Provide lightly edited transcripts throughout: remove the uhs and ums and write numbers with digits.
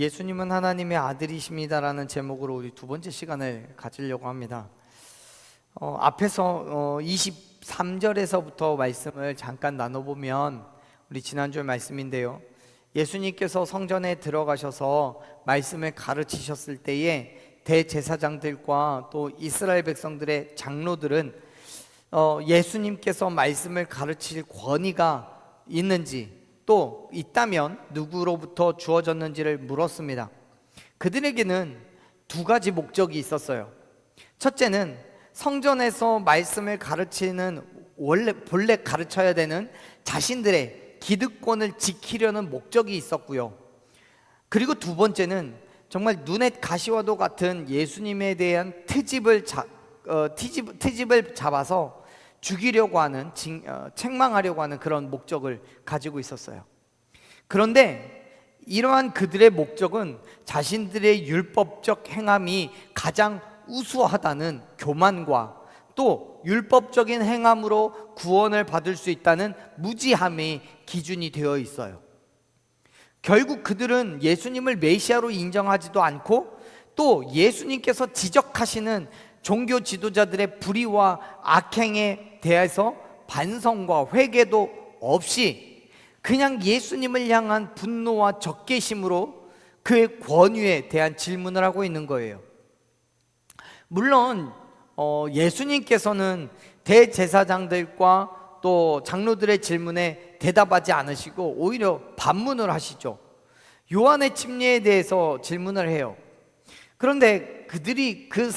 예수님은 하나님의 아들이십니다라는 제목으로 우리 두 번째 시간을 가지려고 합니다. 앞에서 23절에서부터 말씀을 잠깐 나눠보면 우리 지난주의 말씀인데요, 예수님께서 성전에 들어가셔서 말씀을 가르치셨을 때에 대제사장들과 또 이스라엘 백성들의 장로들은 예수님께서 말씀을 가르칠 권위가 있는지, 또 있다면 누구로부터 주어졌는지를 물었습니다. 그들에게는 두 가지 목적이 있었어요. 첫째는 성전에서 말씀을 가르치는 본래 가르쳐야 되는 자신들의 기득권을 지키려는 목적이 있었고요. 그리고 두 번째는 정말 눈에 가시와도 같은 예수님에 대한 트집을 잡아서 죽이려고 하는, 책망하려고 하는 그런 목적을 가지고 있었어요. 그런데 이러한 그들의 목적은 자신들의 율법적 행함이 가장 우수하다는 교만과 또 율법적인 행함으로 구원을 받을 수 있다는 무지함이 기준이 되어 있어요. 결국 그들은 예수님을 메시아로 인정하지도 않고 또 예수님께서 지적하시는 종교 지도자들의 불의와 악행에 대해서 반성과 회개도 없이 그냥 예수님을 향한 분노와 적개심으로 그의 권위에 대한 질문을 하고 있는 거예요. 물론 예수님께서는 대제사장들과 또 장로들의 질문에 대답하지 않으시고 오히려 반문을 하시죠. 요한의 침례에 대해서 질문을 해요. 그런데 그들이 그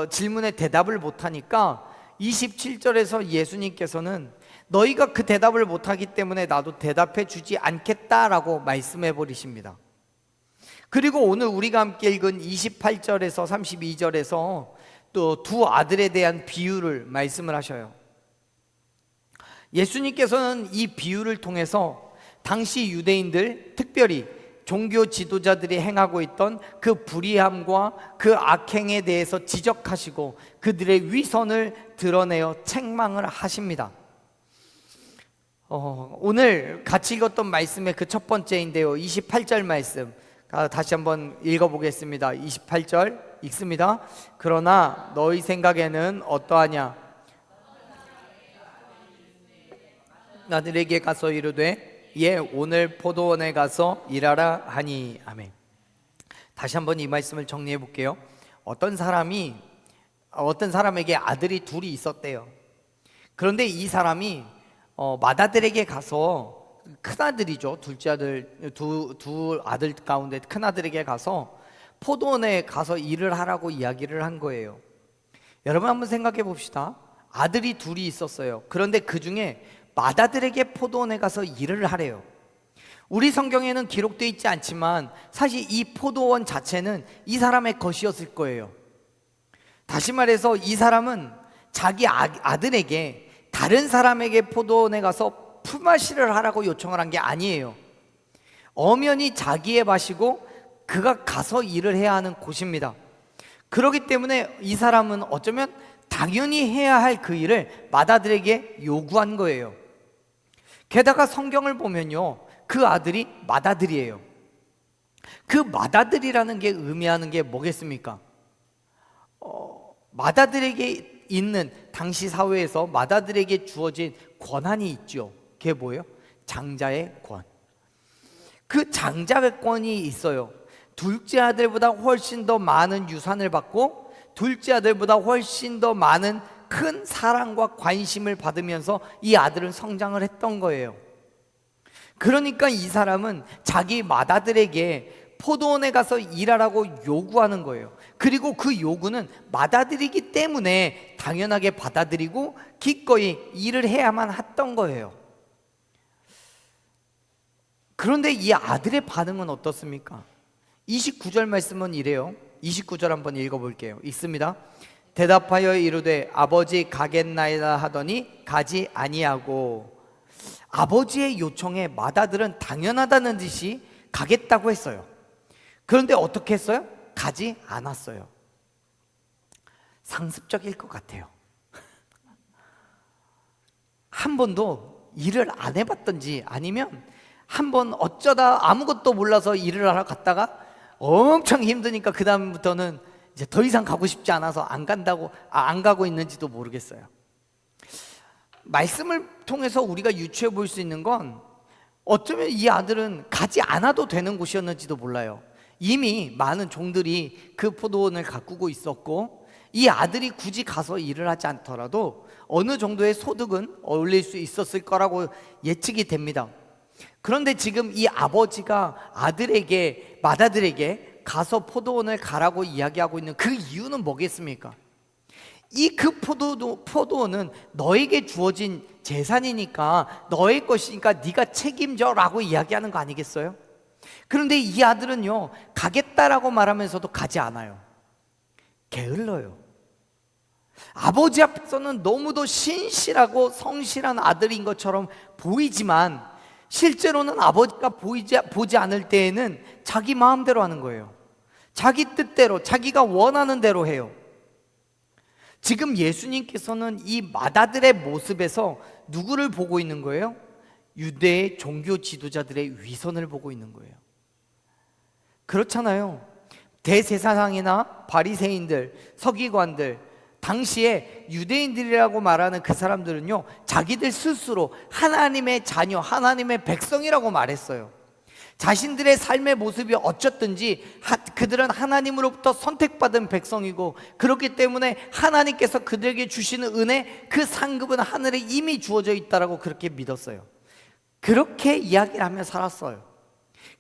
질문에 대답을 못하니까 27절에서 예수님께서는 너희가 그 대답을 못하기 때문에 나도 대답해 주지 않겠다라고 말씀해 버리십니다. 그리고 오늘 우리가 함께 읽은 28절에서 32절에서 또 두 아들에 대한 비유를 말씀을 하셔요. 예수님께서는 이 비유를 통해서 당시 유대인들, 특별히 종교 지도자들이 행하고 있던 그 불의함과 그 악행에 대해서 지적하시고 그들의 위선을 드러내어 책망을 하십니다. 오늘 같이 읽었던 말씀의 그 첫 번째인데요, 28절 말씀 다시 한번 읽어보겠습니다. 28절 읽습니다. 그러나 너희 생각에는 어떠하냐? 나들에게 가서 이르되 예, 오늘 포도원에 가서 일하라 하니. 아멘. 다시 한번 이 말씀을 정리해 볼게요. 어떤 사람에게 아들이 둘이 있었대요. 그런데 이 사람이 맏아들에게 가서, 큰아들이죠, 둘째 아들, 두 아들 가운데 큰아들에게 가서 포도원에 가서 일을 하라고 이야기를 한 거예요. 여러분 한번 생각해 봅시다. 아들이 둘이 있었어요. 그런데 그 중에 맏아들에게 포도원에 가서 일을 하래요. 우리 성경에는 기록되어 있지 않지만 사실 이 포도원 자체는 이 사람의 것이었을 거예요. 다시 말해서 이 사람은 자기 아들에게 다른 사람에게 포도원에 가서 품앗이를 하라고 요청을 한 게 아니에요. 엄연히 자기의 밭이고 그가 가서 일을 해야 하는 곳입니다. 그렇기 때문에 이 사람은 어쩌면 당연히 해야 할 그 일을 맏아들에게 요구한 거예요. 게다가 성경을 보면요, 그 아들이 맏아들이에요. 그 맏아들이라는 게 의미하는 게 뭐겠습니까? 맏아들에게 있는, 당시 사회에서 맏아들에게 주어진 권한이 있죠. 그게 뭐예요? 장자의 권. 그 장자의 권이 있어요. 둘째 아들보다 훨씬 더 많은 유산을 받고 둘째 아들보다 훨씬 더 많은 큰 사랑과 관심을 받으면서 이 아들은 성장을 했던 거예요. 그러니까 이 사람은 자기 맏아들에게 포도원에 가서 일하라고 요구하는 거예요. 그리고 그 요구는 맏아들이기 때문에 당연하게 받아들이고 기꺼이 일을 해야만 했던 거예요. 그런데 이 아들의 반응은 어떻습니까? 29절 말씀은 이래요. 29절 한번 읽어볼게요. 읽습니다. 대답하여 이르되 아버지 가겠나이다 하더니 가지 아니하고. 아버지의 요청에 맏아들은 당연하다는 듯이 가겠다고 했어요. 그런데 어떻게 했어요? 가지 않았어요. 상습적일 것 같아요. 한 번도 일을 안 해봤던지 아니면 한 번 어쩌다 아무것도 몰라서 일을 하러 갔다가 엄청 힘드니까 그 다음부터는 이제 더 이상 가고 싶지 않아서 안 가고 있는지도 모르겠어요. 말씀을 통해서 우리가 유추해 볼 수 있는 건 어쩌면 이 아들은 가지 않아도 되는 곳이었는지도 몰라요. 이미 많은 종들이 그 포도원을 가꾸고 있었고, 이 아들이 굳이 가서 일을 하지 않더라도 어느 정도의 소득은 올릴 수 있었을 거라고 예측이 됩니다. 그런데 지금 이 아버지가 맏아들에게 가서 포도원을 가라고 이야기하고 있는 그 이유는 뭐겠습니까? 그 포도원은 너에게 주어진 재산이니까, 너의 것이니까 네가 책임져 라고 이야기하는 거 아니겠어요? 그런데 이 아들은요, 가겠다라고 말하면서도 가지 않아요. 게을러요. 아버지 앞에서는 너무도 신실하고 성실한 아들인 것처럼 보이지만, 실제로는 아버지가 보지 않을 때에는 자기 마음대로 하는 거예요. 자기 뜻대로, 자기가 원하는 대로 해요. 지금 예수님께서는 이 맏아들의 모습에서 누구를 보고 있는 거예요? 유대의 종교 지도자들의 위선을 보고 있는 거예요. 그렇잖아요. 대제사장이나 바리새인들, 서기관들, 당시에 유대인들이라고 말하는 그 사람들은요, 자기들 스스로 하나님의 자녀, 하나님의 백성이라고 말했어요. 자신들의 삶의 모습이 어쨌든지 그들은 하나님으로부터 선택받은 백성이고, 그렇기 때문에 하나님께서 그들에게 주시는 은혜, 그 상급은 하늘에 이미 주어져 있다라고 그렇게 믿었어요. 그렇게 이야기를 하며 살았어요.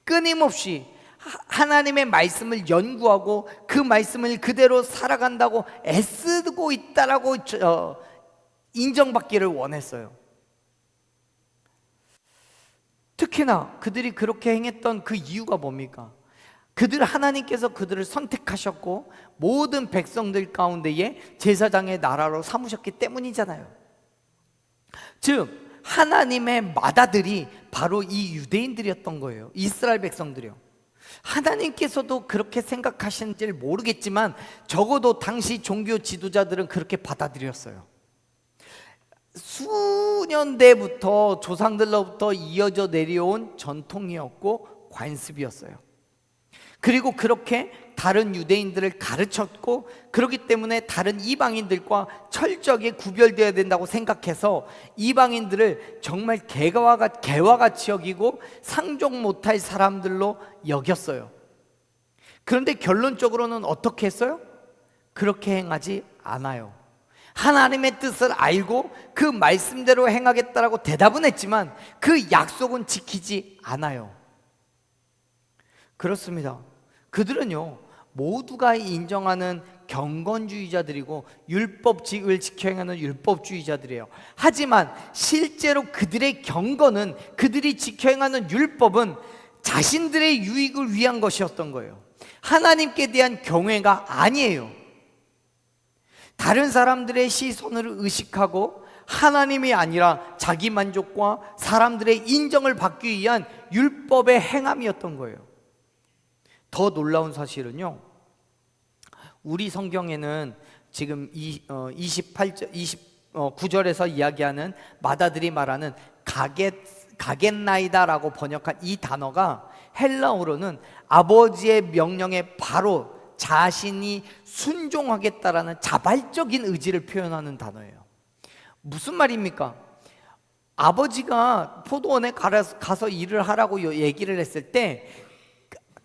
끊임없이 하나님의 말씀을 연구하고 그 말씀을 그대로 살아간다고 애쓰고 있다라고 인정받기를 원했어요. 특히나 그들이 그렇게 행했던 그 이유가 뭡니까? 하나님께서 그들을 선택하셨고 모든 백성들 가운데에 제사장의 나라로 삼으셨기 때문이잖아요. 즉 하나님의 맏아들이 바로 이 유대인들이었던 거예요. 이스라엘 백성들이요. 하나님께서도 그렇게 생각하시는지 모르겠지만 적어도 당시 종교 지도자들은 그렇게 받아들였어요. 수년대부터 조상들로부터 이어져 내려온 전통이었고 관습이었어요. 그리고 그렇게 다른 유대인들을 가르쳤고, 그렇기 때문에 다른 이방인들과 철저하게 구별되어야 된다고 생각해서 이방인들을 정말 개와 같이 여기고 상종 못할 사람들로 여겼어요. 그런데 결론적으로는 어떻게 했어요? 그렇게 행하지 않아요. 하나님의 뜻을 알고 그 말씀대로 행하겠다라고 대답은 했지만 그 약속은 지키지 않아요. 그렇습니다. 그들은요, 모두가 인정하는 경건주의자들이고 율법을 지켜 행하는 율법주의자들이에요. 하지만 실제로 그들의 경건은, 그들이 지켜 행하는 율법은 자신들의 유익을 위한 것이었던 거예요. 하나님께 대한 경외가 아니에요. 다른 사람들의 시선을 의식하고 하나님이 아니라 자기 만족과 사람들의 인정을 받기 위한 율법의 행함이었던 거예요. 더 놀라운 사실은요, 우리 성경에는 지금 29절에서 이야기하는 맏아들이 말하는 가겟나이다라고 번역한 이 단어가 헬라어로는 아버지의 명령에 바로 자신이 순종하겠다라는 자발적인 의지를 표현하는 단어예요. 무슨 말입니까? 아버지가 포도원에 가서 일을 하라고 얘기를 했을 때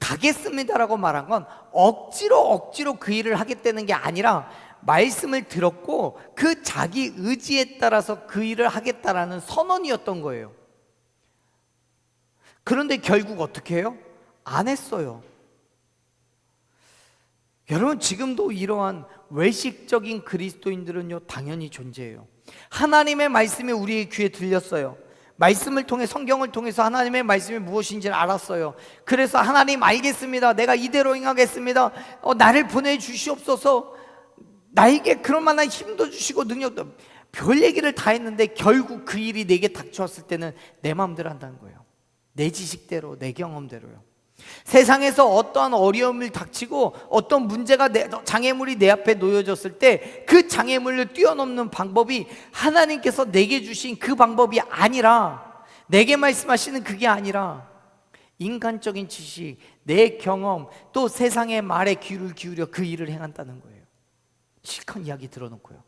가겠습니다라고 말한 건 억지로 그 일을 하겠다는 게 아니라 말씀을 들었고 그 자기 의지에 따라서 그 일을 하겠다라는 선언이었던 거예요. 그런데 결국 어떻게 해요? 안 했어요. 여러분, 지금도 이러한 외식적인 그리스도인들은요, 당연히 존재해요. 하나님의 말씀이 우리의 귀에 들렸어요. 말씀을 통해, 성경을 통해서 하나님의 말씀이 무엇인지를 알았어요. 그래서 하나님 알겠습니다, 내가 이대로 행하겠습니다, 나를 보내주시옵소서, 나에게 그럴 만한 힘도 주시고 능력도, 별 얘기를 다 했는데 결국 그 일이 내게 닥쳐왔을 때는 내 마음대로 한다는 거예요. 내 지식대로, 내 경험대로요. 세상에서 어떠한 어려움을 닥치고 어떤 문제가 장애물이 내 앞에 놓여졌을 때 그 장애물을 뛰어넘는 방법이 하나님께서 내게 주신 그 방법이 아니라, 내게 말씀하시는 그게 아니라 인간적인 지식, 내 경험, 또 세상의 말에 귀를 기울여 그 일을 행한다는 거예요. 실컷 이야기 들어놓고요.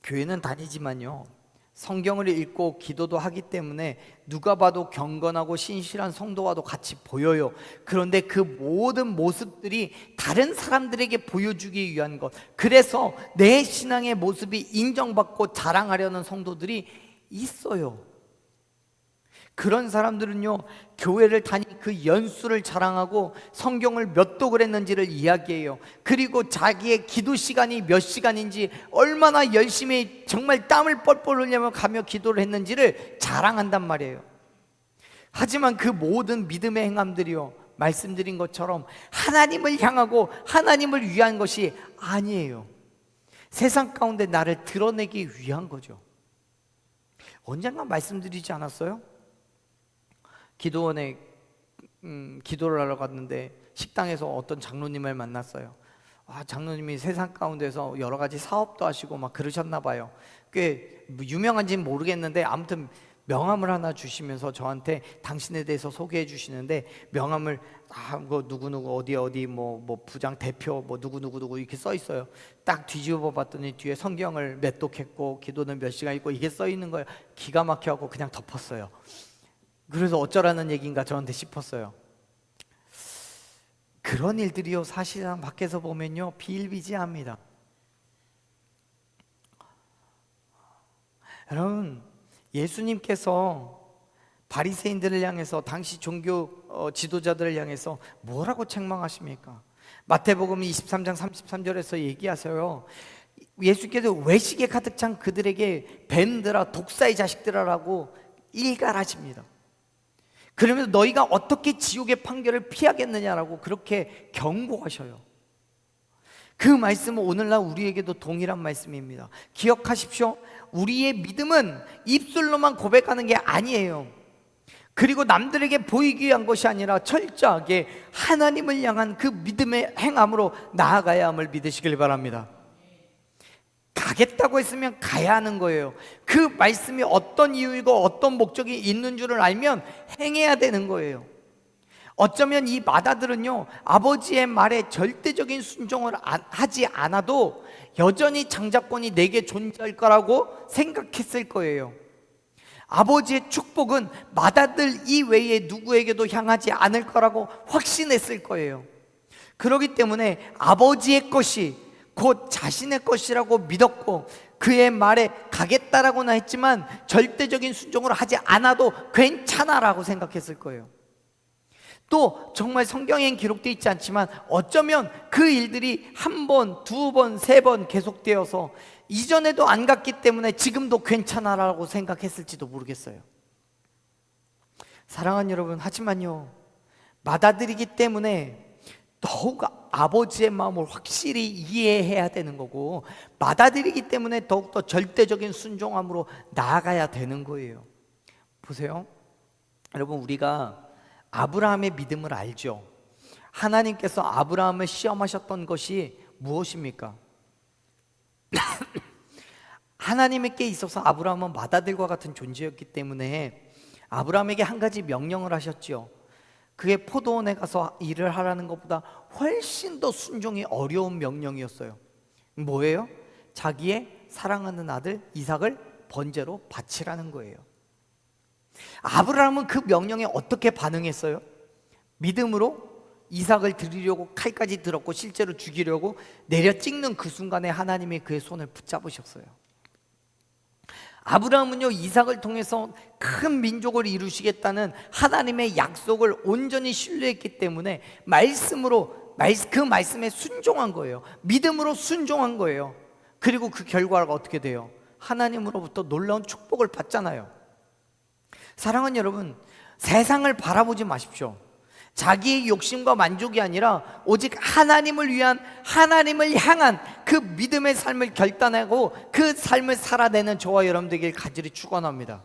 교회는 다니지만요, 성경을 읽고 기도도 하기 때문에 누가 봐도 경건하고 신실한 성도와도 같이 보여요. 그런데 그 모든 모습들이 다른 사람들에게 보여주기 위한 것, 그래서 내 신앙의 모습이 인정받고 자랑하려는 성도들이 있어요. 그런 사람들은요, 교회를 다니 그 연수를 자랑하고 성경을 몇 독을 했는지를 이야기해요. 그리고 자기의 기도 시간이 몇 시간인지, 얼마나 열심히 정말 땀을 뻘뻘 흘리며 가며 기도를 했는지를 자랑한단 말이에요. 하지만 그 모든 믿음의 행함들이요, 말씀드린 것처럼 하나님을 향하고 하나님을 위한 것이 아니에요. 세상 가운데 나를 드러내기 위한 거죠. 언젠가 말씀드리지 않았어요? 기도원에 기도를 하러 갔는데 식당에서 어떤 장로님을 만났어요. 장로님이 세상 가운데서 여러 가지 사업도 하시고 막 그러셨나 봐요. 꽤 유명한지는 모르겠는데 아무튼 명함을 하나 주시면서 저한테 당신에 대해서 소개해 주시는데, 명함을 뭐 누구누구 어디 뭐 부장 대표 뭐 누구 이렇게 써 있어요. 딱 뒤집어 봤더니 뒤에 성경을 몇 독했고 기도는 몇 시간 있고 이게 써 있는 거예요. 기가 막혀갖고 그냥 덮었어요. 그래서 어쩌라는 얘기인가 저한테 싶었어요. 그런 일들이요, 사실상 밖에서 보면요, 비일비재합니다. 여러분, 예수님께서 바리새인들을 향해서, 당시 종교 지도자들을 향해서 뭐라고 책망하십니까? 마태복음 23장 33절에서 얘기하세요. 예수께서 외식에 가득 찬 그들에게 뱀들아, 독사의 자식들아라고 일갈하십니다. 그러면서 너희가 어떻게 지옥의 판결을 피하겠느냐라고 그렇게 경고하셔요. 그 말씀은 오늘날 우리에게도 동일한 말씀입니다. 기억하십시오. 우리의 믿음은 입술로만 고백하는 게 아니에요. 그리고 남들에게 보이기 위한 것이 아니라 철저하게 하나님을 향한 그 믿음의 행함으로 나아가야 함을 믿으시길 바랍니다. 가겠다고 했으면 가야 하는 거예요. 그 말씀이 어떤 이유이고 어떤 목적이 있는 줄을 알면 행해야 되는 거예요. 어쩌면 이 마다들은요, 아버지의 말에 절대적인 순종을 하지 않아도 여전히 장자권이 내게 존재할 거라고 생각했을 거예요. 아버지의 축복은 마다들 이외에 누구에게도 향하지 않을 거라고 확신했을 거예요. 그렇기 때문에 아버지의 것이 곧 자신의 것이라고 믿었고, 그의 말에 가겠다라고는 했지만 절대적인 순종을 하지 않아도 괜찮아라고 생각했을 거예요. 또 정말 성경엔 기록되어 있지 않지만 어쩌면 그 일들이 한 번, 두 번, 세 번 계속되어서 이전에도 안 갔기 때문에 지금도 괜찮아라고 생각했을지도 모르겠어요. 사랑하는 여러분, 하지만요, 맏아들이기 때문에 더욱 아버지의 마음을 확실히 이해해야 되는 거고, 맏아들이기 때문에 더욱더 절대적인 순종함으로 나아가야 되는 거예요. 보세요, 여러분, 우리가 아브라함의 믿음을 알죠. 하나님께서 아브라함을 시험하셨던 것이 무엇입니까? 하나님께 있어서 아브라함은 맏아들과 같은 존재였기 때문에 아브라함에게 한 가지 명령을 하셨죠. 그게 포도원에 가서 일을 하라는 것보다 훨씬 더 순종이 어려운 명령이었어요. 뭐예요? 자기의 사랑하는 아들 이삭을 번제로 바치라는 거예요. 아브라함은 그 명령에 어떻게 반응했어요? 믿음으로 이삭을 드리려고 칼까지 들었고, 실제로 죽이려고 내려 찍는 그 순간에 하나님이 그의 손을 붙잡으셨어요. 아브라함은요, 이삭을 통해서 큰 민족을 이루시겠다는 하나님의 약속을 온전히 신뢰했기 때문에 그 말씀에 순종한 거예요. 믿음으로 순종한 거예요. 그리고 그 결과가 어떻게 돼요? 하나님으로부터 놀라운 축복을 받잖아요. 사랑하는 여러분, 세상을 바라보지 마십시오. 자기의 욕심과 만족이 아니라 오직 하나님을 위한, 하나님을 향한 그 믿음의 삶을 결단하고 그 삶을 살아내는 저와 여러분 되길 간절히 축원합니다.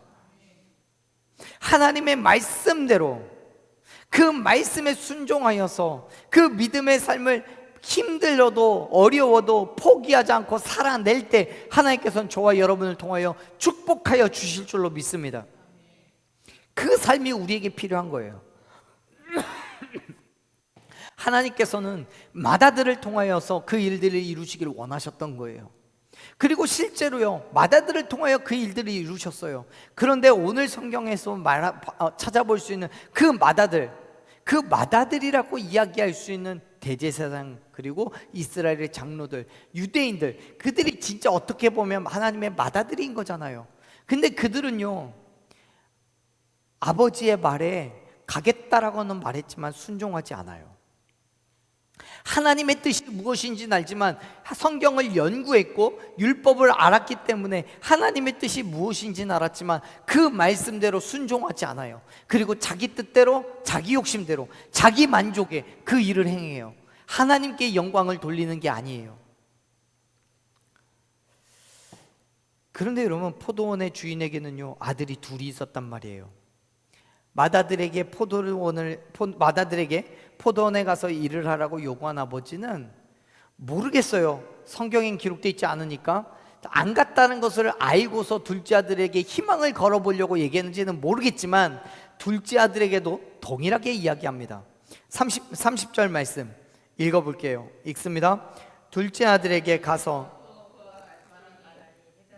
하나님의 말씀대로, 그 말씀에 순종하여서 그 믿음의 삶을 힘들어도 어려워도 포기하지 않고 살아낼 때 하나님께서는 저와 여러분을 통하여 축복하여 주실 줄로 믿습니다. 그 삶이 우리에게 필요한 거예요. 하나님께서는 맏아들을 통하여서 그 일들을 이루시기를 원하셨던 거예요. 그리고 실제로요, 맏아들을 통하여 그 일들을 이루셨어요. 그런데 오늘 성경에서 찾아볼 수 있는 그 맏아들, 그 맏아들이라고 이야기할 수 있는 대제사장, 그리고 이스라엘의 장로들, 유대인들, 그들이 진짜 어떻게 보면 하나님의 맏아들인 거잖아요. 근데 그들은요, 아버지의 말에 가겠다라고는 말했지만 순종하지 않아요. 하나님의 뜻이 무엇인지는 알지만 성경을 연구했고 율법을 알았기 때문에 하나님의 뜻이 무엇인지는 알았지만 그 말씀대로 순종하지 않아요. 그리고 자기 뜻대로, 자기 욕심대로, 자기 만족에 그 일을 행해요. 하나님께 영광을 돌리는 게 아니에요. 그런데 여러분, 포도원의 주인에게는요, 아들이 둘이 있었단 말이에요. 맏아들에게 포도원에 가서 일을 하라고 요구한 아버지는 모르겠어요. 성경엔 기록되어 있지 않으니까 안 갔다는 것을 알고서 둘째 아들에게 희망을 걸어보려고 얘기했는지는 모르겠지만 둘째 아들에게도 동일하게 이야기합니다. 30절 말씀 읽어볼게요. 읽습니다. 둘째 아들에게 가서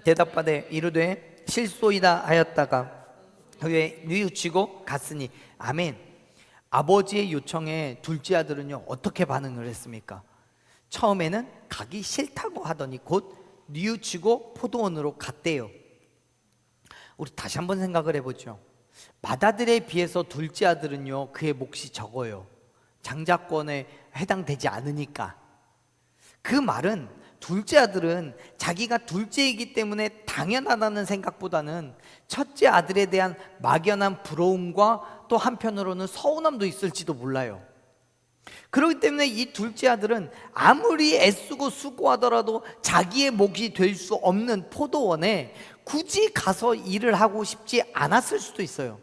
대답하되 이르되 실소이다 하였다가 후에 뉘우치고 갔으니. 아멘. 아버지의 요청에 둘째 아들은요, 어떻게 반응을 했습니까? 처음에는 가기 싫다고 하더니 곧 뉘우치고 포도원으로 갔대요. 우리 다시 한번 생각을 해보죠. 맏아들에 비해서 둘째 아들은요, 그의 몫이 적어요. 장자권에 해당되지 않으니까. 그 말은 둘째 아들은 자기가 둘째이기 때문에 당연하다는 생각보다는 첫째 아들에 대한 막연한 부러움과 또 한편으로는 서운함도 있을지도 몰라요. 그렇기 때문에 이 둘째 아들은 아무리 애쓰고 수고하더라도 자기의 몫이 될 수 없는 포도원에 굳이 가서 일을 하고 싶지 않았을 수도 있어요.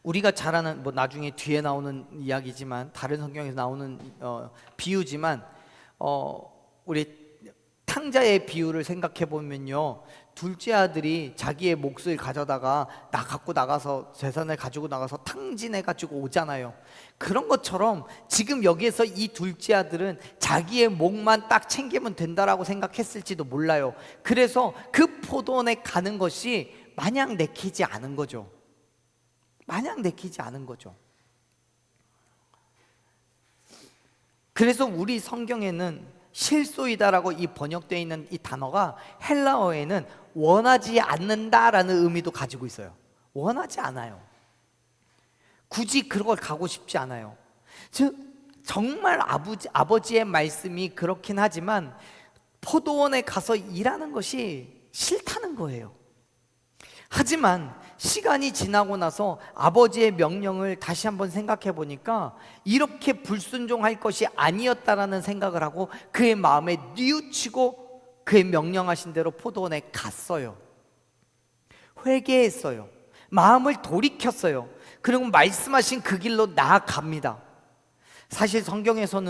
우리가 잘 아는, 나중에 뒤에 나오는 이야기지만, 다른 성경에서 나오는 비유지만 우리 탕자의 비유를 생각해 보면요, 둘째 아들이 자기의 몫을 가져다가 갖고 나가서, 재산을 가지고 나가서 탕진해 가지고 오잖아요. 그런 것처럼 지금 여기에서 이 둘째 아들은 자기의 몫만 딱 챙기면 된다라고 생각했을지도 몰라요. 그래서 그 포도원에 가는 것이 마냥 내키지 않은 거죠. 마냥 내키지 않은 거죠. 그래서 우리 성경에는 실소이다라고 이 번역되어 있는 이 단어가 헬라어에는 원하지 않는다라는 의미도 가지고 있어요. 원하지 않아요. 굳이 그걸 가고 싶지 않아요. 즉 정말 아버지의 말씀이 그렇긴 하지만 포도원에 가서 일하는 것이 싫다는 거예요. 하지만 시간이 지나고 나서 아버지의 명령을 다시 한번 생각해 보니까 이렇게 불순종할 것이 아니었다라는 생각을 하고 그의 마음에 뉘우치고 그의 명령하신 대로 포도원에 갔어요. 회개했어요. 마음을 돌이켰어요. 그리고 말씀하신 그 길로 나아갑니다. 사실 성경에서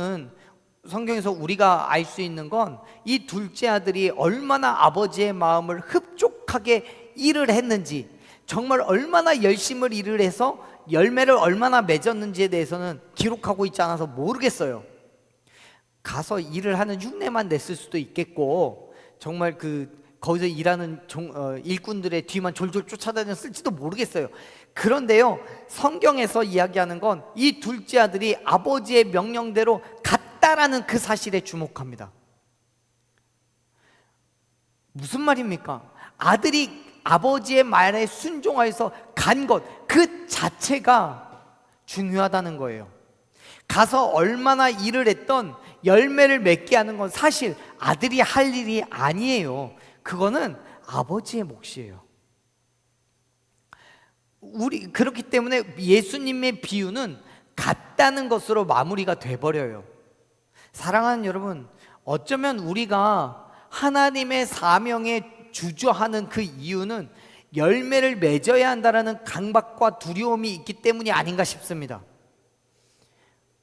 우리가 알 수 있는 건 이 둘째 아들이 얼마나 아버지의 마음을 흡족하게 일을 했는지, 정말 얼마나 열심을 일을 해서 열매를 얼마나 맺었는지에 대해서는 기록하고 있지 않아서 모르겠어요. 가서 일을 하는 흉내만 냈을 수도 있겠고, 정말 거기서 일하는 일꾼들의 뒤만 졸졸 쫓아다녔을지도 모르겠어요. 그런데요, 성경에서 이야기하는 건 이 둘째 아들이 아버지의 명령대로 갔다라는 그 사실에 주목합니다. 무슨 말입니까? 아들이 아버지의 말에 순종하여서 간 것 그 자체가 중요하다는 거예요. 가서 얼마나 일을 했던 열매를 맺게 하는 건 사실 아들이 할 일이 아니에요. 그거는 아버지의 몫이에요. 그렇기 때문에 예수님의 비유는 같다는 것으로 마무리가 돼버려요. 사랑하는 여러분, 어쩌면 우리가 하나님의 사명에 주저하는 그 이유는 열매를 맺어야 한다는 강박과 두려움이 있기 때문이 아닌가 싶습니다.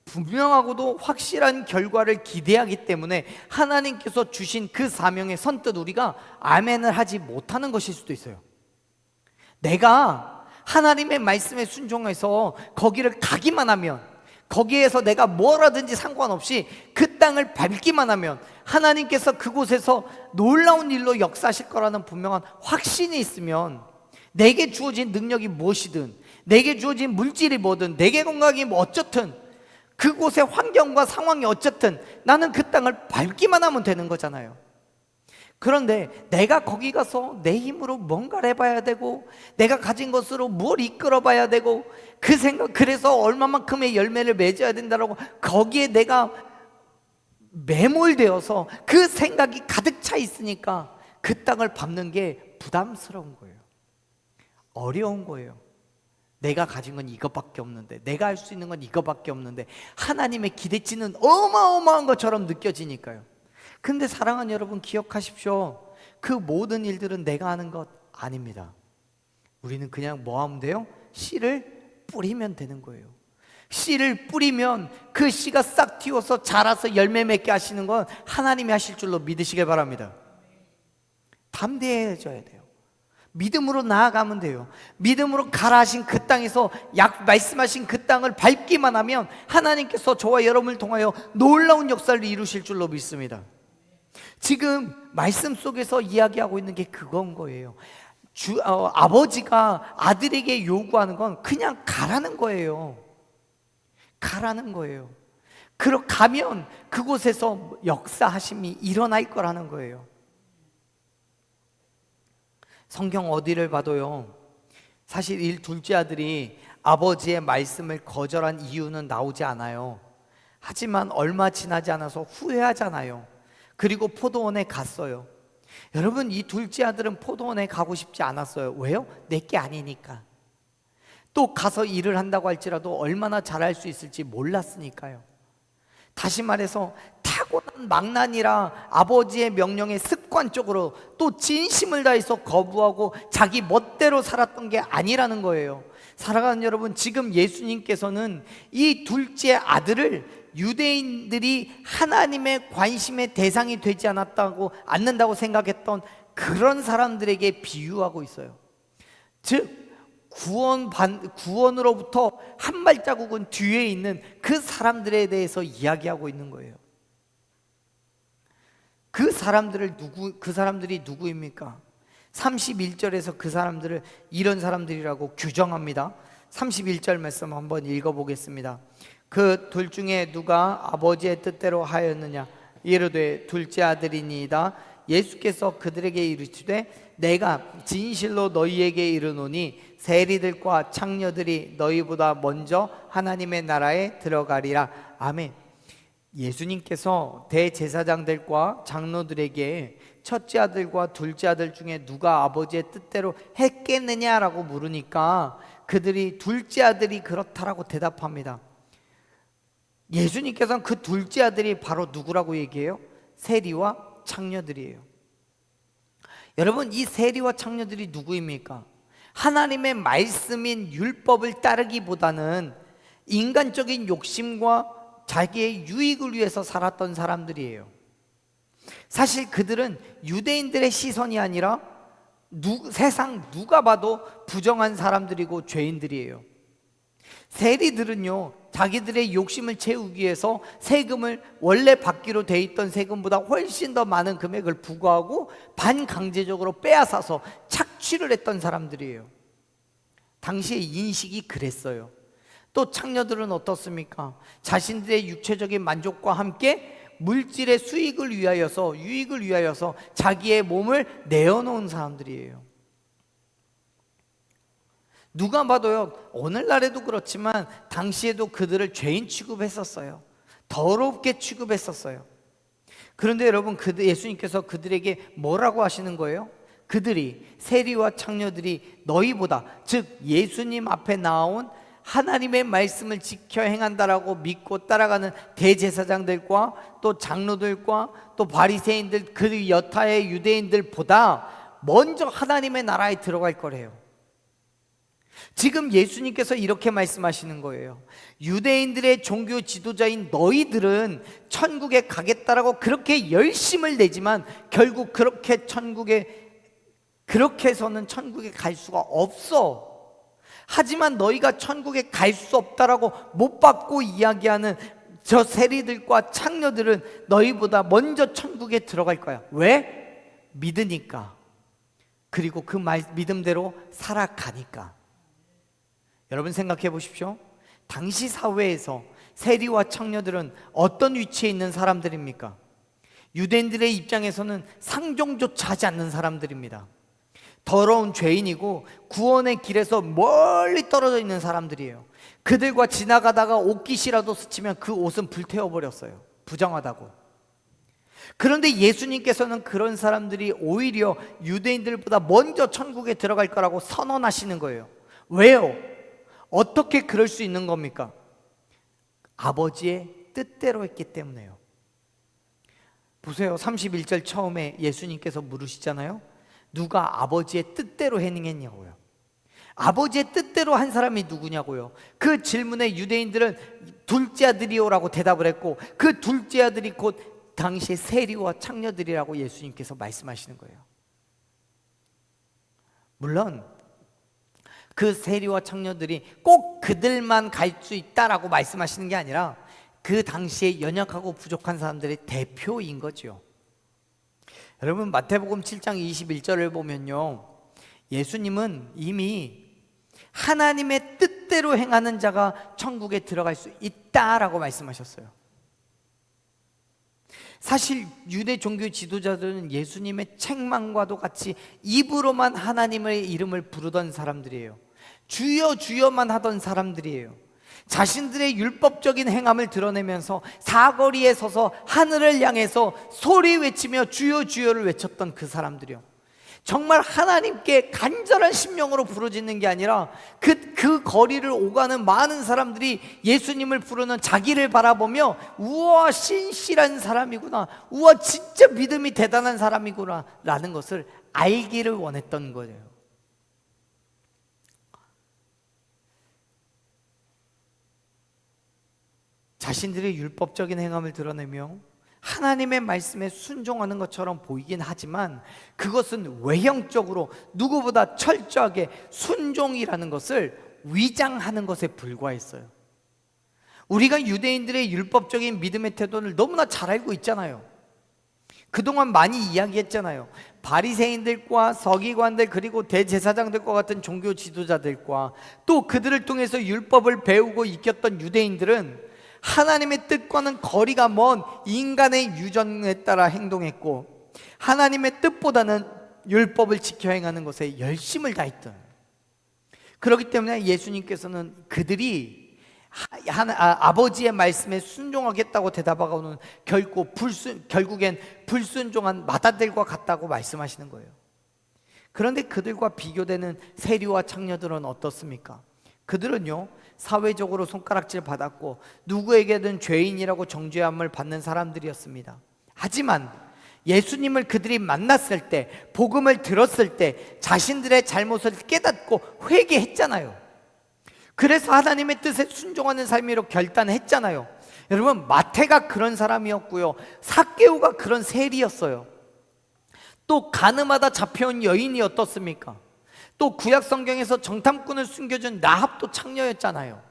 분명하고도 확실한 결과를 기대하기 때문에 하나님께서 주신 그 사명에 선뜻 우리가 아멘을 하지 못하는 것일 수도 있어요. 내가 하나님의 말씀에 순종해서 거기를 가기만 하면, 거기에서 내가 뭐라든지 상관없이 그 땅을 밟기만 하면 하나님께서 그곳에서 놀라운 일로 역사하실 거라는 분명한 확신이 있으면, 내게 주어진 능력이 무엇이든, 내게 주어진 물질이 뭐든, 내게 건강이 뭐 어쨌든, 그곳의 환경과 상황이 어쨌든 나는 그 땅을 밟기만 하면 되는 거잖아요. 그런데 내가 거기 가서 내 힘으로 뭔가를 해봐야 되고, 내가 가진 것으로 뭘 이끌어 봐야 되고, 그 생각, 그래서 얼마만큼의 열매를 맺어야 된다라고 거기에 내가 매몰되어서 그 생각이 가득 차 있으니까 그 땅을 밟는 게 부담스러운 거예요. 어려운 거예요. 내가 가진 건 이것밖에 없는데, 내가 할 수 있는 건 이것밖에 없는데, 하나님의 기대치는 어마어마한 것처럼 느껴지니까요. 근데 사랑하는 여러분, 기억하십시오. 그 모든 일들은 내가 하는 것 아닙니다. 우리는 그냥 뭐 하면 돼요? 씨를 뿌리면 되는 거예요. 씨를 뿌리면 그 씨가 싹 틔워서 자라서 열매 맺게 하시는 건 하나님이 하실 줄로 믿으시길 바랍니다. 담대해져야 돼요. 믿음으로 나아가면 돼요. 믿음으로 가라 하신 그 땅에서 말씀하신 그 땅을 밟기만 하면 하나님께서 저와 여러분을 통하여 놀라운 역사를 이루실 줄로 믿습니다. 지금 말씀 속에서 이야기하고 있는 게 그건 거예요. 아버지가 아들에게 요구하는 건 그냥 가라는 거예요. 가라는 거예요. 가면 그곳에서 역사하심이 일어날 거라는 거예요. 성경 어디를 봐도요, 사실 이 둘째 아들이 아버지의 말씀을 거절한 이유는 나오지 않아요. 하지만 얼마 지나지 않아서 후회하잖아요. 그리고 포도원에 갔어요. 여러분, 이 둘째 아들은 포도원에 가고 싶지 않았어요. 왜요? 내게 아니니까. 또 가서 일을 한다고 할지라도 얼마나 잘할 수 있을지 몰랐으니까요. 다시 말해서 타고난 망난이라 아버지의 명령에 습관적으로 또 진심을 다해서 거부하고 자기 멋대로 살았던 게 아니라는 거예요. 사랑하는 여러분, 지금 예수님께서는 이 둘째 아들을 유대인들이 하나님의 관심의 대상이 되지 않는다고 생각했던 그런 사람들에게 비유하고 있어요. 즉 구원으로부터 한 발자국은 뒤에 있는 그 사람들에 대해서 이야기하고 있는 거예요. 그 사람들이 누구입니까? 31절에서 그 사람들을 이런 사람들이라고 규정합니다. 31절 말씀 한번 읽어보겠습니다. 그 둘 중에 누가 아버지의 뜻대로 하였느냐? 이르되 둘째 아들이니이다. 예수께서 그들에게 이르시되 내가 진실로 너희에게 이르노니 세리들과 창녀들이 너희보다 먼저 하나님의 나라에 들어가리라. 아멘. 예수님께서 대제사장들과 장로들에게 첫째 아들과 둘째 아들 중에 누가 아버지의 뜻대로 했겠느냐라고 물으니까 그들이 둘째 아들이 그렇다라고 대답합니다. 예수님께서는 그 둘째 아들이 바로 누구라고 얘기해요? 세리와 창녀들이에요. 여러분, 이 세리와 창녀들이 누구입니까? 하나님의 말씀인 율법을 따르기보다는 인간적인 욕심과 자기의 유익을 위해서 살았던 사람들이에요. 사실 그들은 유대인들의 시선이 아니라 세상 누가 봐도 부정한 사람들이고 죄인들이에요. 세리들은요, 자기들의 욕심을 채우기 위해서 세금을 원래 받기로 돼 있던 세금보다 훨씬 더 많은 금액을 부과하고 반강제적으로 빼앗아서 착취를 했던 사람들이에요. 당시의 인식이 그랬어요. 또 창녀들은 어떻습니까? 자신들의 육체적인 만족과 함께 물질의 유익을 위하여서 자기의 몸을 내어놓은 사람들이에요. 누가 봐도요, 오늘날에도 그렇지만 당시에도 그들을 죄인 취급했었어요. 더럽게 취급했었어요. 그런데 여러분, 예수님께서 그들에게 뭐라고 하시는 거예요? 그들이, 세리와 창녀들이 너희보다, 즉 예수님 앞에 나온 하나님의 말씀을 지켜 행한다라고 믿고 따라가는 대제사장들과 또 장로들과 또 바리새인들, 그 여타의 유대인들보다 먼저 하나님의 나라에 들어갈 거래요. 지금 예수님께서 이렇게 말씀하시는 거예요. 유대인들의 종교 지도자인 너희들은 천국에 가겠다라고 그렇게 열심을 내지만 결국 그렇게 해서는 천국에 갈 수가 없어. 하지만 너희가 천국에 갈 수 없다라고 못 받고 이야기하는 저 세리들과 창녀들은 너희보다 먼저 천국에 들어갈 거야. 왜? 믿으니까. 그리고 그 믿음대로 살아가니까. 여러분 생각해 보십시오. 당시 사회에서 세리와 창녀들은 어떤 위치에 있는 사람들입니까? 유대인들의 입장에서는 상종조차 하지 않는 사람들입니다. 더러운 죄인이고 구원의 길에서 멀리 떨어져 있는 사람들이에요. 그들과 지나가다가 옷깃이라도 스치면 그 옷은 불태워버렸어요. 부정하다고. 그런데 예수님께서는 그런 사람들이 오히려 유대인들보다 먼저 천국에 들어갈 거라고 선언하시는 거예요. 왜요? 어떻게 그럴 수 있는 겁니까? 아버지의 뜻대로 했기 때문에요. 보세요. 31절 처음에 예수님께서 물으시잖아요. 누가 아버지의 뜻대로 행했냐고요. 아버지의 뜻대로 한 사람이 누구냐고요. 그 질문에 유대인들은 둘째 아들이요라고 대답을 했고, 그 둘째 아들이 곧 당시의 세리와 창녀들이라고 예수님께서 말씀하시는 거예요. 물론 그 세리와 창녀들이 꼭 그들만 갈 수 있다라고 말씀하시는 게 아니라 그 당시에 연약하고 부족한 사람들의 대표인 거죠. 여러분 마태복음 7장 21절을 보면요, 예수님은 이미 하나님의 뜻대로 행하는 자가 천국에 들어갈 수 있다라고 말씀하셨어요. 사실 유대 종교 지도자들은 예수님의 책망과도 같이 입으로만 하나님의 이름을 부르던 사람들이에요. 주여 주여만 하던 사람들이에요. 자신들의 율법적인 행함을 드러내면서 사거리에 서서 하늘을 향해서 소리 외치며 주여 주여를 외쳤던 그 사람들이요. 정말 하나님께 간절한 심령으로 부르짖는 게 아니라 그 거리를 오가는 많은 사람들이 예수님을 부르는 자기를 바라보며 우와 신실한 사람이구나, 우와 진짜 믿음이 대단한 사람이구나 라는 것을 알기를 원했던 거예요. 자신들의 율법적인 행함을 드러내며 하나님의 말씀에 순종하는 것처럼 보이긴 하지만 그것은 외형적으로 누구보다 철저하게 순종이라는 것을 위장하는 것에 불과했어요. 우리가 유대인들의 율법적인 믿음의 태도를 너무나 잘 알고 있잖아요. 그동안 많이 이야기했잖아요. 바리새인들과 서기관들 그리고 대제사장들과 같은 종교 지도자들과 또 그들을 통해서 율법을 배우고 익혔던 유대인들은 하나님의 뜻과는 거리가 먼 인간의 유전에 따라 행동했고 하나님의 뜻보다는 율법을 지켜 행하는 것에 열심을 다했던, 그렇기 때문에 예수님께서는 그들이 아버지의 말씀에 순종하겠다고 대답하고는 결국엔 불순종한 마다들과 같다고 말씀하시는 거예요. 그런데 그들과 비교되는 세리와 창녀들은 어떻습니까? 그들은요 사회적으로 손가락질 받았고 누구에게든 죄인이라고 정죄함을 받는 사람들이었습니다. 하지만 예수님을 그들이 만났을 때, 복음을 들었을 때 자신들의 잘못을 깨닫고 회개했잖아요. 그래서 하나님의 뜻에 순종하는 삶으로 결단했잖아요. 여러분 마태가 그런 사람이었고요, 삭개오가 그런 세리였어요. 또 가늠하다 잡혀온 여인이 어떻습니까? 또 구약 성경에서 정탐꾼을 숨겨준 라합도 창녀였잖아요.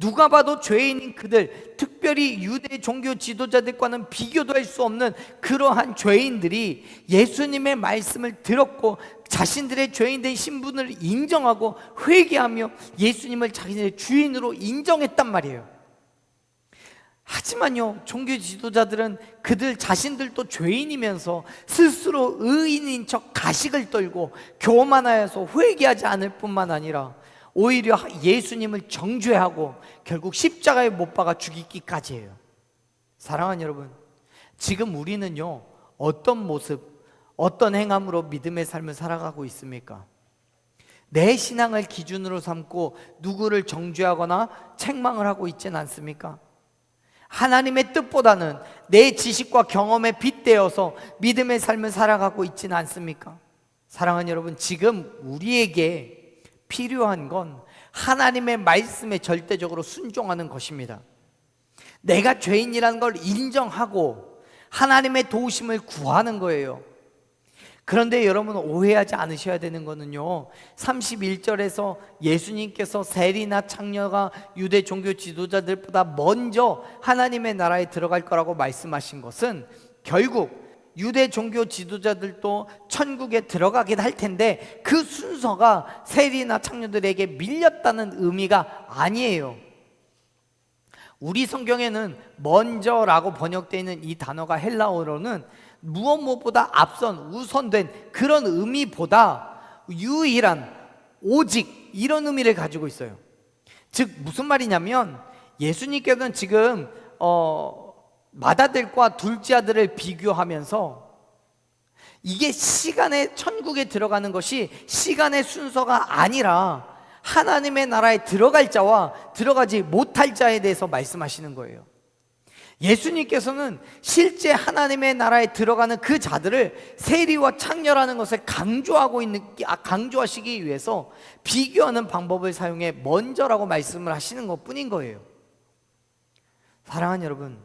누가 봐도 죄인인 그들, 특별히 유대 종교 지도자들과는 비교도 할 수 없는 그러한 죄인들이 예수님의 말씀을 들었고 자신들의 죄인된 신분을 인정하고 회개하며 예수님을 자기들의 주인으로 인정했단 말이에요. 하지만요 종교 지도자들은 그들 자신들도 죄인이면서 스스로 의인인 척 가식을 떨고 교만하여서 회개하지 않을 뿐만 아니라 오히려 예수님을 정죄하고 결국 십자가에 못 박아 죽이기까지 해요. 사랑하는 여러분, 지금 우리는요 어떤 모습, 어떤 행함으로 믿음의 삶을 살아가고 있습니까? 내 신앙을 기준으로 삼고 누구를 정죄하거나 책망을 하고 있지는 않습니까? 하나님의 뜻보다는 내 지식과 경험에 빗대어서 믿음의 삶을 살아가고 있지는 않습니까? 사랑하는 여러분, 지금 우리에게 필요한 건 하나님의 말씀에 절대적으로 순종하는 것입니다. 내가 죄인이라는 걸 인정하고 하나님의 도우심을 구하는 거예요. 그런데 여러분 오해하지 않으셔야 되는 거는요, 31절에서 예수님께서 세리나 창녀가 유대 종교 지도자들보다 먼저 하나님의 나라에 들어갈 거라고 말씀하신 것은 결국 유대 종교 지도자들도 천국에 들어가긴 할 텐데 그 순서가 세리나 창녀들에게 밀렸다는 의미가 아니에요. 우리 성경에는 먼저라고 번역되어 있는 이 단어가 헬라어로는 무엇보다 앞선, 우선된 그런 의미보다 유일한, 오직 이런 의미를 가지고 있어요. 즉 무슨 말이냐면 예수님께서는 지금 맏아들과 둘째 아들을 비교하면서 이게 시간의 천국에 들어가는 것이 시간의 순서가 아니라 하나님의 나라에 들어갈 자와 들어가지 못할 자에 대해서 말씀하시는 거예요. 예수님께서는 실제 하나님의 나라에 들어가는 그 자들을 세리와 창녀라는 것을 강조하시기 위해서 비교하는 방법을 사용해 먼저라고 말씀을 하시는 것 뿐인 거예요. 사랑하는 여러분,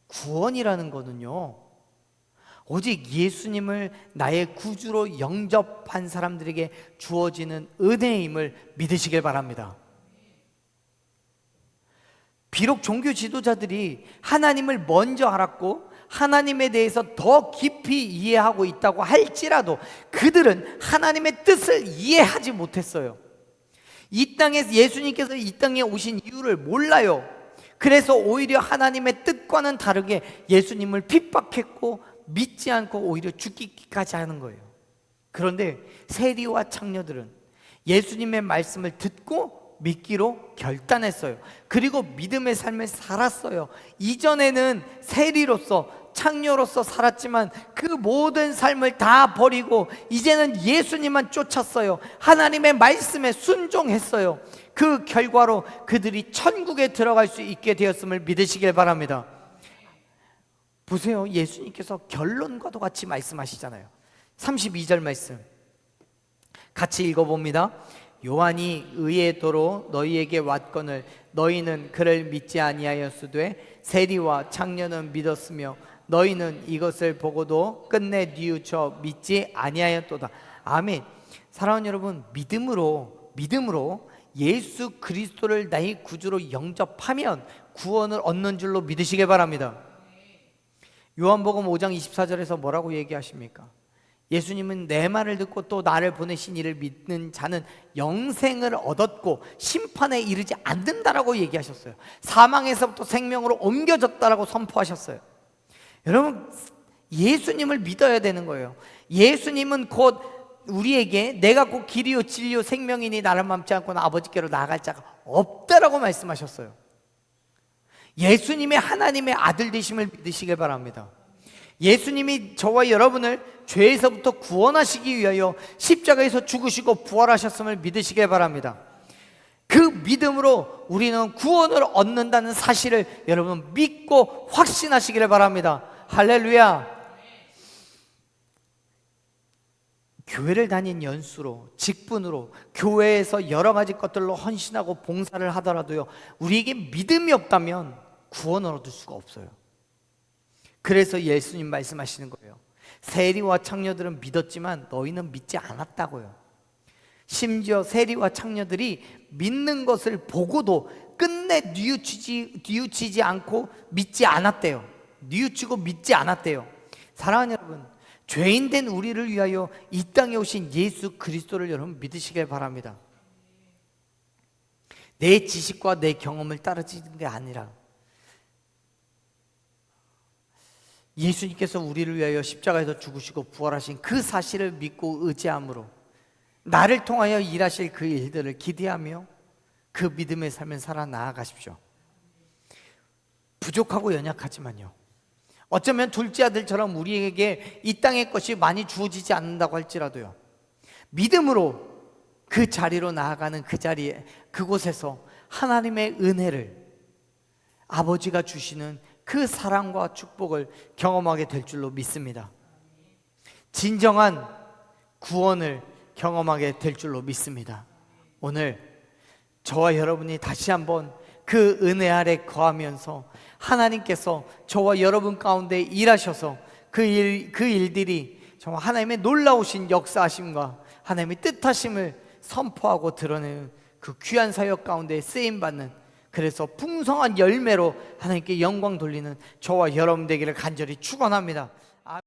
구원이라는 거는요, 오직 예수님을 나의 구주로 영접한 사람들에게 주어지는 은혜임을 믿으시길 바랍니다. 비록 종교 지도자들이 하나님을 먼저 알았고 하나님에 대해서 더 깊이 이해하고 있다고 할지라도 그들은 하나님의 뜻을 이해하지 못했어요. 이 땅에 예수님께서 이 땅에 오신 이유를 몰라요. 그래서 오히려 하나님의 뜻과는 다르게 예수님을 핍박했고 믿지 않고 오히려 죽기까지 하는 거예요. 그런데 세리와 창녀들은 예수님의 말씀을 듣고 믿기로 결단했어요. 그리고 믿음의 삶을 살았어요. 이전에는 세리로서 창녀로서 살았지만 그 모든 삶을 다 버리고 이제는 예수님만 쫓았어요. 하나님의 말씀에 순종했어요. 그 결과로 그들이 천국에 들어갈 수 있게 되었음을 믿으시길 바랍니다. 보세요, 예수님께서 결론과도 같이 말씀하시잖아요. 32절 말씀 같이 읽어봅니다. 요한이 의의 도로 너희에게 왔거늘 너희는 그를 믿지 아니하였으되 세리와 창녀는 믿었으며 너희는 이것을 보고도 끝내 뉘우쳐 믿지 아니하였도다. 아멘. 사랑하는 여러분, 믿음으로 예수 그리스도를 나의 구주로 영접하면 구원을 얻는 줄로 믿으시기 바랍니다. 요한복음 5장 24절에서 뭐라고 얘기하십니까? 예수님은 내 말을 듣고 또 나를 보내신 이를 믿는 자는 영생을 얻었고 심판에 이르지 않는다라고 얘기하셨어요. 사망에서부터 생명으로 옮겨졌다라고 선포하셨어요. 여러분, 예수님을 믿어야 되는 거예요. 예수님은 곧 우리에게 내가 곧 길이요 진리요 생명이니 나를 맘지 않고는 아버지께로 나아갈 자가 없다라고 말씀하셨어요. 예수님의 하나님의 아들 되심을 믿으시길 바랍니다. 예수님이 저와 여러분을 죄에서부터 구원하시기 위하여 십자가에서 죽으시고 부활하셨음을 믿으시길 바랍니다. 그 믿음으로 우리는 구원을 얻는다는 사실을 여러분 믿고 확신하시기를 바랍니다. 할렐루야. 교회를 다닌 연수로, 직분으로, 교회에서 여러 가지 것들로 헌신하고 봉사를 하더라도요, 우리에게 믿음이 없다면 구원을 얻을 수가 없어요. 그래서 예수님 말씀하시는 거예요. 세리와 창녀들은 믿었지만 너희는 믿지 않았다고요. 심지어 세리와 창녀들이 믿는 것을 보고도 끝내 뉘우치지 않고 믿지 않았대요. 뉘우치고 믿지 않았대요. 사랑하는 여러분, 죄인 된 우리를 위하여 이 땅에 오신 예수 그리스도를 여러분 믿으시길 바랍니다. 내 지식과 내 경험을 따르는 게 아니라 예수님께서 우리를 위하여 십자가에서 죽으시고 부활하신 그 사실을 믿고 의지함으로 나를 통하여 일하실 그 일들을 기대하며 그 믿음의 삶을 살아 나아가십시오. 부족하고 연약하지만요, 어쩌면 둘째 아들처럼 우리에게 이 땅의 것이 많이 주어지지 않는다고 할지라도요, 믿음으로 그 자리로 나아가는 그 자리에, 그곳에서 하나님의 은혜를, 아버지가 주시는 그 사랑과 축복을 경험하게 될 줄로 믿습니다. 진정한 구원을 경험하게 될 줄로 믿습니다. 오늘 저와 여러분이 다시 한번 그 은혜 아래 거하면서 하나님께서 저와 여러분 가운데 일하셔서 그 일들이 정말 하나님의 놀라우신 역사하심과 하나님의 뜻하심을 선포하고 드러내는 그 귀한 사역 가운데 쓰임받는, 그래서 풍성한 열매로 하나님께 영광 돌리는 저와 여러분 되기를 간절히 축원합니다.